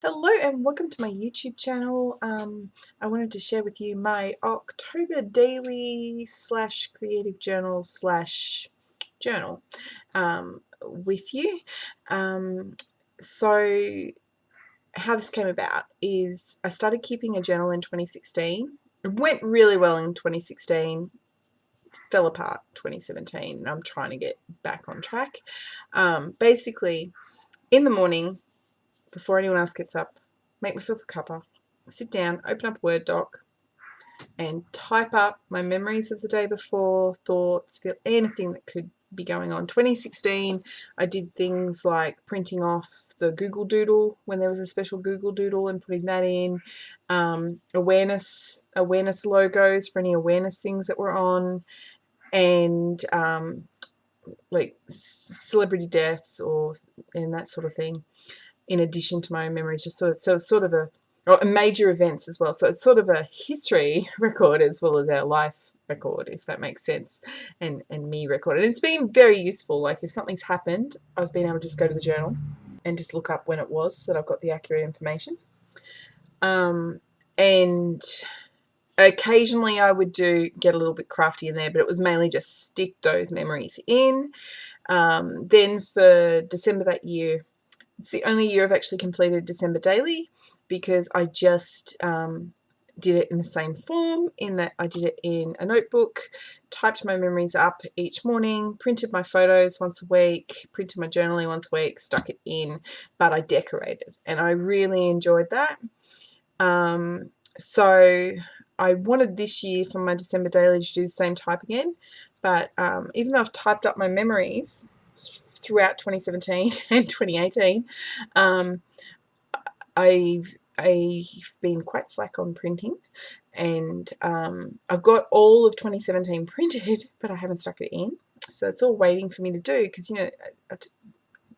Hello and welcome to my YouTube channel. I wanted to share with you my October daily slash creative journal slash journal with you. So how this came about is I started keeping a journal in 2016. It went really well in 2016, fell apart 2017, and I'm trying to get back on track. Basically, in the morning, before anyone else gets up, make myself a cuppa, sit down, open up a Word doc, and type up my memories of the day before, thoughts, feel anything that could be going on. 2016, I did things like printing off the Google Doodle when there was a special Google Doodle and putting that in, awareness logos for any awareness things that were on, and like celebrity deaths and that sort of thing, in addition to my own memories, just sort of a major events as well. So it's sort of a history record as well as our life record, if that makes sense, and me record. And it's been very useful. Like if something's happened, I've been able to just go to the journal and just look up when it was, so that I've got the accurate information. And occasionally I would get a little bit crafty in there, but it was mainly just stick those memories in. Then for December that year, it's the only year I've actually completed December daily, because I just did it in the same form, in that I did it in a notebook, typed my memories up each morning, printed my photos once a week, printed my journaling once a week, stuck it in, but I decorated, and I really enjoyed that. So I wanted this year for my December daily to do the same type again, but even though I've typed up my memories throughout 2017 and 2018, I've been quite slack on printing, and I've got all of 2017 printed, but I haven't stuck it in, so it's all waiting for me to do, because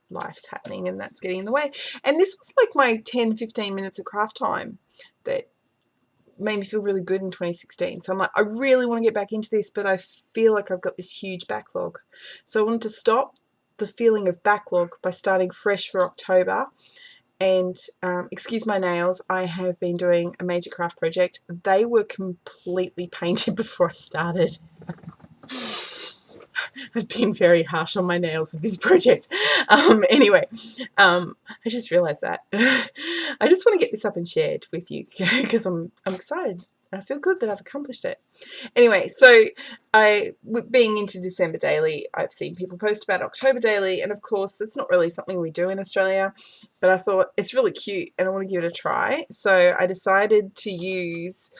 life's happening and that's getting in the way. And this was like my 10-15 minutes of craft time that made me feel really good in 2016. So I'm like, I really want to get back into this, but I feel like I've got this huge backlog. So I wanted to stop the feeling of backlog by starting fresh for October. And excuse my nails, I have been doing a major craft project. They were completely painted before I started. I've been very harsh on my nails with this project. Anyway, I just realised that. I just want to get this up and shared with you because I'm excited. I feel good that I've accomplished it. Anyway, so being into December daily, I've seen people post about October daily, and of course it's not really something we do in Australia, but I thought it's really cute and I want to give it a try. So I decided to use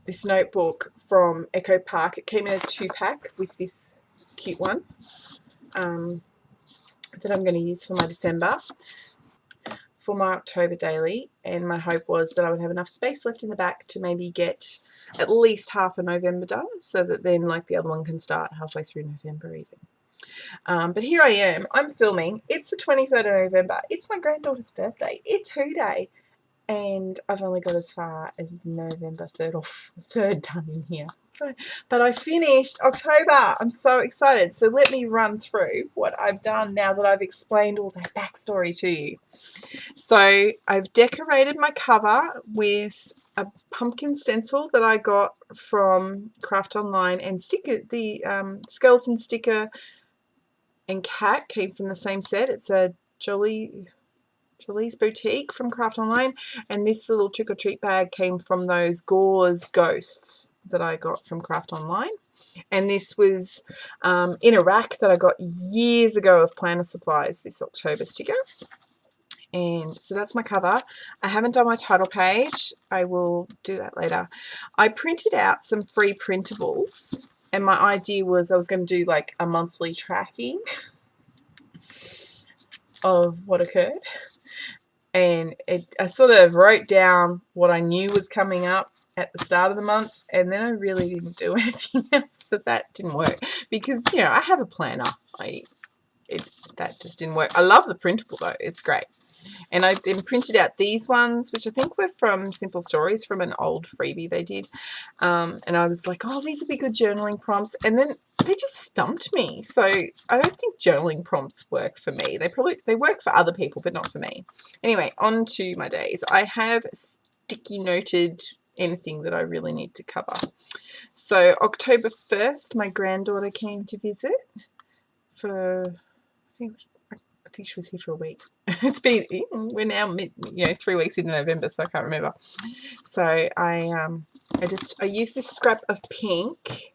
this notebook from Echo Park. It came in a 2-pack with this cute one that I'm going to use for my December. For my October daily, and my hope was that I would have enough space left in the back to maybe get at least half of November done, so that then like the other one can start halfway through November even. But here I am, I'm filming, it's the 23rd of November, it's my granddaughter's birthday, it's Who Day, and I've only got as far as November 3rd or 3rd done in here. But I finished October. I'm so excited. So let me run through what I've done now that I've explained all that backstory to you. So I've decorated my cover with a pumpkin stencil that I got from Craft Online, and the skeleton sticker and cat came from the same set. It's a Jolie's Boutique from Craft Online, and this little trick or treat bag came from those gauze ghosts that I got from Craft Online. And this was in a rack that I got years ago of Planner Supplies, this October sticker. And so that's my cover. I haven't done my title page. I will do that later. I printed out some free printables, and my idea was I was going to do like a monthly tracking of what occurred. And I sort of wrote down what I knew was coming up at the start of the month, and then I really didn't do anything else, so that didn't work, because I have a planner. that just didn't work. I love the printable though, it's great. And I then printed out these ones, which I think were from Simple Stories, from an old freebie they did. And I was like, oh, these would be good journaling prompts. And then they just stumped me. So I don't think journaling prompts work for me. They work for other people, but not for me. Anyway, on to my days. I have sticky noted anything that I really need to cover. So October 1st, my granddaughter came to visit for, I think she was here for a week. It's been, we're now 3 weeks into November, so I can't remember. So I used this scrap of pink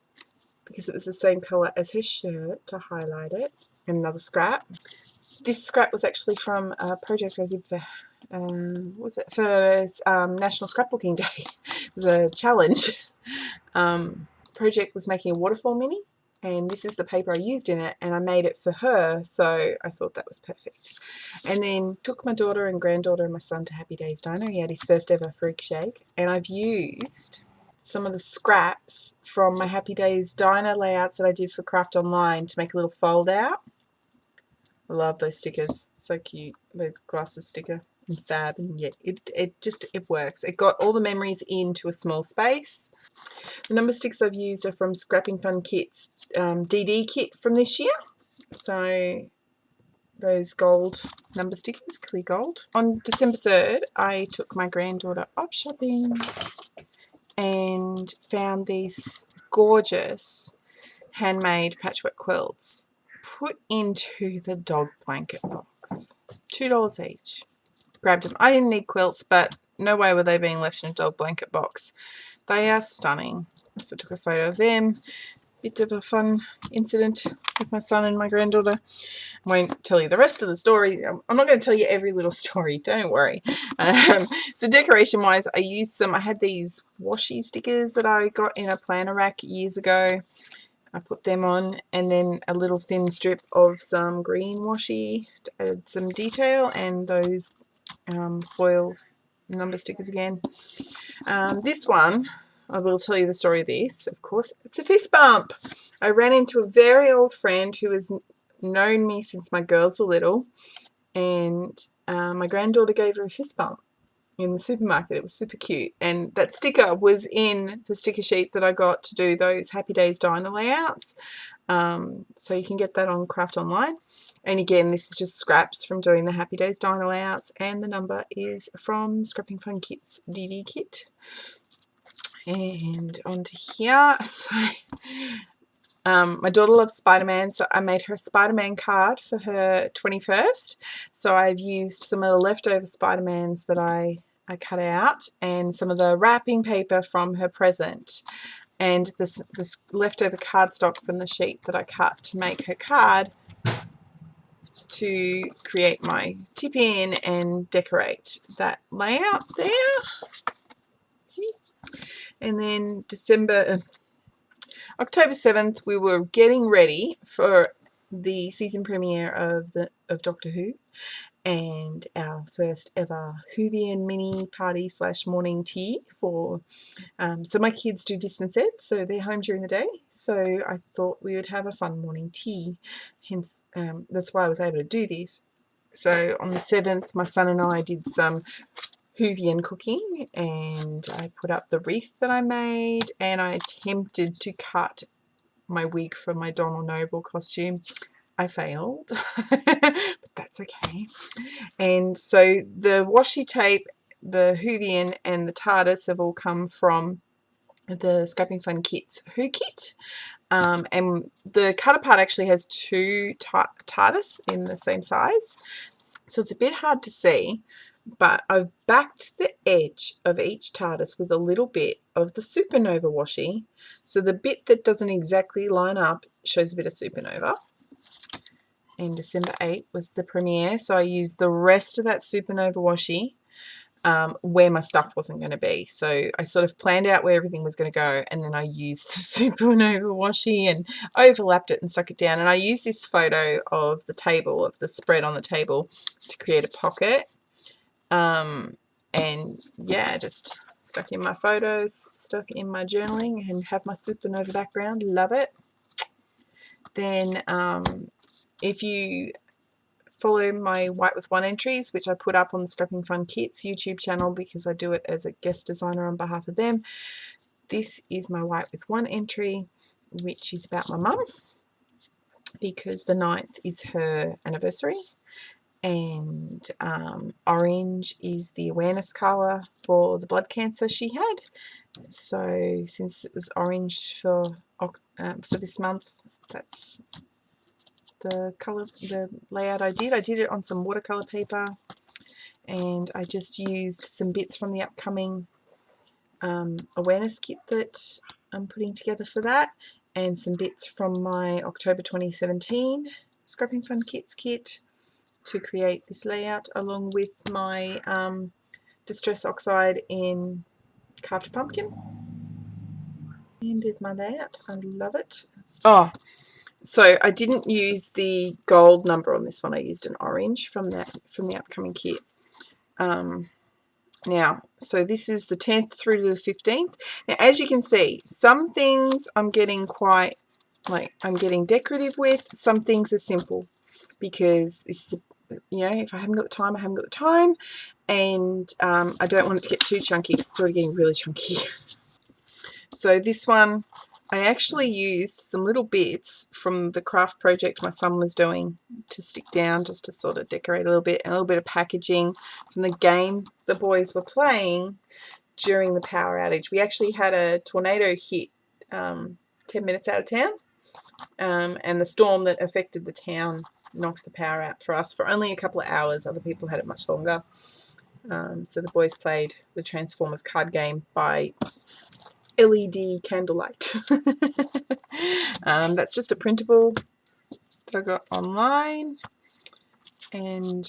because it was the same colour as her shirt to highlight it. And another scrap. This scrap was actually from a project I did for what was it, for National Scrapbooking Day. It was a challenge. Project was making a waterfall mini, and this is the paper I used in it, and I made it for her, so I thought that was perfect. And then took my daughter and granddaughter and my son to Happy Days Diner. He had his first ever fruit shake, and I've used some of the scraps from my Happy Days Diner layouts that I did for Craft Online to make a little fold out. I love those stickers, so cute, the glasses sticker and fab, and yeah, it works. It got all the memories into a small space. The number sticks I've used are from Scrapping Fun Kit's DD kit from this year. So those gold number stickers, clear gold. On December 3rd, I took my granddaughter up shopping and found these gorgeous handmade patchwork quilts put into the dog blanket box. $2 each. Grabbed them. I didn't need quilts, but no way were they being left in a dog blanket box. They are stunning. So I took a photo of them. Bit of a fun incident with my son and my granddaughter. I won't tell you the rest of the story. I'm not going to tell you every little story, don't worry. So decoration wise, I had these washi stickers that I got in a planner rack years ago. I put them on, and then a little thin strip of some green washi to add some detail, and those foil number stickers again. This one, I will tell you the story of this, of course. It's a fist bump. I ran into a very old friend who has known me since my girls were little, and my granddaughter gave her a fist bump in the supermarket. It was super cute, and that sticker was in the sticker sheet that I got to do those Happy Days Diner layouts. So you can get that on Craft Online. And again, this is just scraps from doing the Happy Days Diner layouts, and the number is from Scrapping Fun Kit's DD kit. And onto here. So my daughter loves Spider-Man, so I made her a Spider-Man card for her 21st. So I've used some of the leftover Spider-Mans that I cut out, and some of the wrapping paper from her present, and this leftover cardstock from the sheet that I cut to make her card, to create my tip in and decorate that layout there. See? And then October 7th, we were getting ready for the season premiere of Doctor Who, and our first ever Whovian mini party / morning tea for so my kids do distance ed, so they're home during the day, so I thought we would have a fun morning tea, hence that's why I was able to do this. So on the 7th, my son and I did some Whovian cooking, and I put up the wreath that I made, and I attempted to cut my wig for my Donald Noble costume. I failed, but that's okay. And so the washi tape, the Whovian, and the TARDIS have all come from the Scrapping Fun Kit's Who kit. And the cutter part actually has two TARDIS in the same size, so it's a bit hard to see, but I've backed the edge of each TARDIS with a little bit of the Supernova washi, so the bit that doesn't exactly line up shows a bit of Supernova. And December 8th was the premiere, so I used the rest of that Supernova washi where my stuff wasn't going to be. So I sort of planned out where everything was going to go, and then I used the Supernova washi and overlapped it and stuck it down. And I used this photo of the table, of the spread on the table, to create a pocket. And yeah, just stuck in my photos, stuck in my journaling, and have my Supernova background. Love it. Then if you follow my White with One entries, which I put up on the Scrapping Fun Kits YouTube channel because I do it as a guest designer on behalf of them, this is my White with One entry, which is about my mum, because the 9th is her anniversary, and orange is the awareness colour for the blood cancer she had. So since it was orange for this month, that's the colour, the layout I did. I did it on some watercolour paper, and I just used some bits from the upcoming awareness kit that I'm putting together for that, and some bits from my October 2017 Scrapping Fun Kits kit to create this layout, along with my Distress Oxide in Carved Pumpkin. And there's my layout. I love it. Oh, so I didn't use the gold number on this one. I used an orange from the upcoming kit. Now, so this is the 10th through to the 15th. Now, as you can see, some things I'm getting quite, I'm getting decorative with. Some things are simple because this is, if I haven't got the time, I haven't got the time. And I don't want it to get too chunky because it's already getting really chunky. So this one, I actually used some little bits from the craft project my son was doing to stick down, just to sort of decorate a little bit, and a little bit of packaging from the game the boys were playing during the power outage. We actually had a tornado hit 10 minutes out of town, and the storm that affected the town knocked the power out for us for only a couple of hours. Other people had it much longer. So the boys played the Transformers card game by LED candlelight. That's just a printable that I got online, and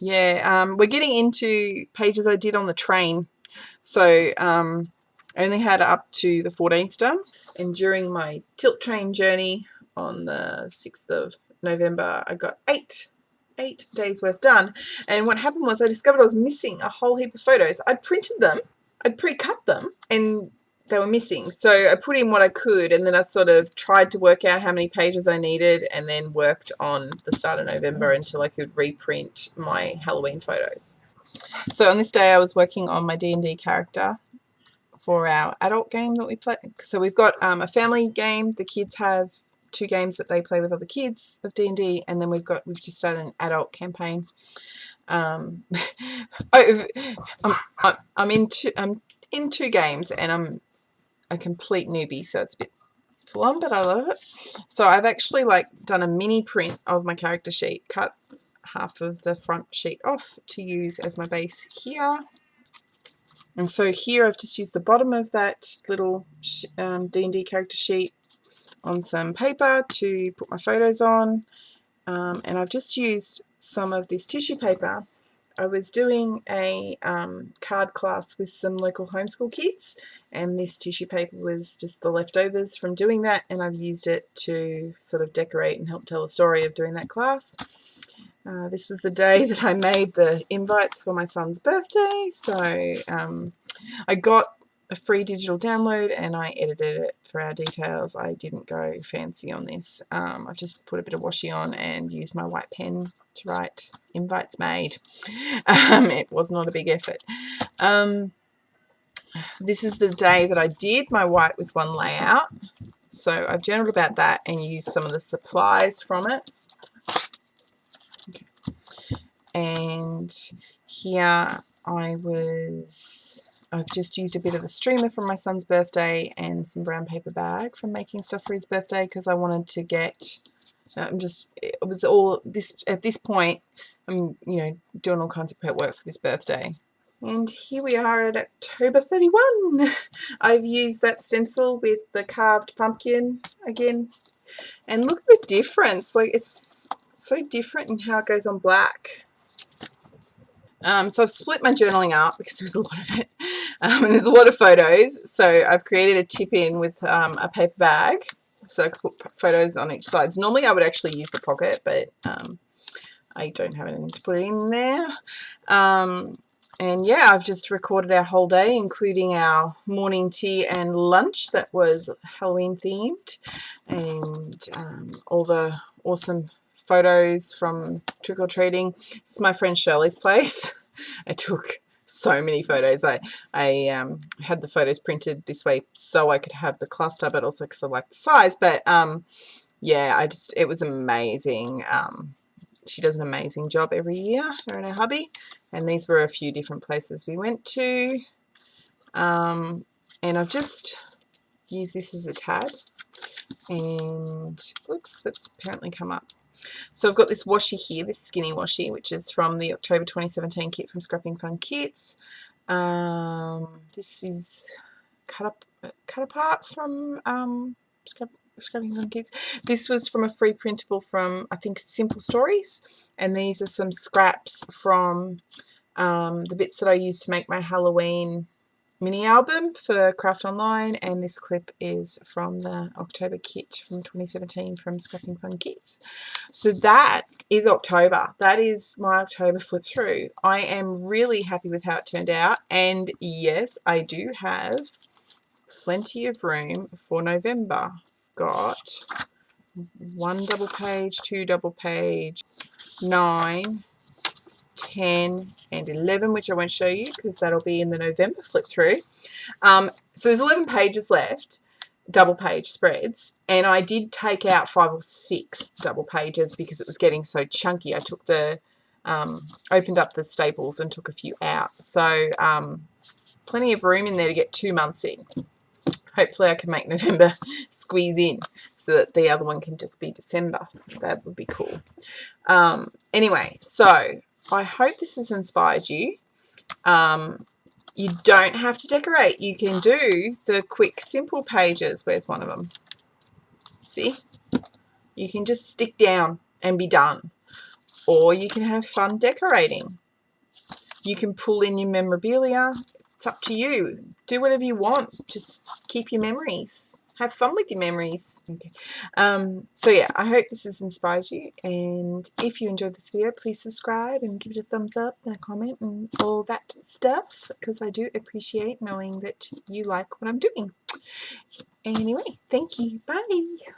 yeah, we're getting into pages I did on the train, so I only had up to the 14th done, and during my Tilt Train journey on the 6th of November I got 8 days worth done. And what happened was I discovered I was missing a whole heap of photos. I'd printed them, I'd pre-cut them, and they were missing. So I put in what I could, and then I sort of tried to work out how many pages I needed, and then worked on the start of November until I could reprint my Halloween photos. So on this day I was working on my D&D character for our adult game that we play. So we've got a family game. The kids have 2 games that they play with other kids of D&D, and then we've just started an adult campaign. I'm in 2 games, and I'm a complete newbie, so it's a bit full on, but I love it. So I've actually done a mini print of my character sheet, cut half of the front sheet off to use as my base here. And so here I've just used the bottom of that little D&D character sheet on some paper to put my photos on, and I've just used some of this tissue paper. I was doing a card class with some local homeschool kids, and this tissue paper was just the leftovers from doing that, and I've used it to sort of decorate and help tell the story of doing that class. This was the day that I made the invites for my son's birthday, so I got a free digital download and I edited it for our details. I didn't go fancy on this. I've just put a bit of washi on and used my white pen to write invites made. It was not a big effort. This is the day that I did my White with One layout. So I've journaled about that and used some of the supplies from it. Okay. And here I've just used a bit of a streamer from my son's birthday and some brown paper bag from making stuff for his birthday, because I wanted to get, it was all this, at this point, I'm, doing all kinds of prep work for this birthday. And here we are at October 31. I've used that stencil with the carved pumpkin again. And look at the difference. It's so different in how it goes on black. So I've split my journaling up because there's a lot of it, and there's a lot of photos. So I've created a tip-in with a paper bag, so I can put photos on each side. Normally I would actually use the pocket, but I don't have anything to put in there. And yeah, I've just recorded our whole day, including our morning tea and lunch that was Halloween themed, and all the awesome photos from trick-or-treating. This is my friend Shirley's place. I took so many photos. I had the photos printed this way so I could have the cluster, but also because I like the size. But yeah, it was amazing. She does an amazing job every year, her and her hubby. And these were a few different places we went to. And I've just used this as a tab. And whoops, that's apparently come up. So I've got this washi here, this skinny washi, which is from the October 2017 kit from Scrapping Fun Kits. This is cut apart from Scrapping Fun Kits. This was from a free printable from, I think, Simple Stories. And these are some scraps from the bits that I used to make my Halloween mini album for Craft Online, and this clip is from the October kit from 2017 from Scrapping Fun Kits. So that is October. That is my October flip through. I am really happy with how it turned out, and yes, I do have plenty of room for November. Got 1 double page, 2 double page, 9, 10 and 11, which I won't show you because that'll be in the November flip through. So there's 11 pages left, double page spreads, and I did take out 5 or 6 double pages because it was getting so chunky. I took the opened up the staples and took a few out, so plenty of room in there to get 2 months in. Hopefully I can make November squeeze in so that the other one can just be December. That would be cool. Anyway, so I hope this has inspired you. You don't have to decorate. You can do the quick, simple pages. Where's one of them? See? You can just stick down and be done. Or you can have fun decorating. You can pull in your memorabilia. It's up to you. Do whatever you want. Just keep your memories. Have fun with your memories. Okay. So yeah, I hope this has inspired you, and if you enjoyed this video, please subscribe and give it a thumbs up and a comment and all that stuff, because I do appreciate knowing that you like what I'm doing. Anyway, thank you. Bye.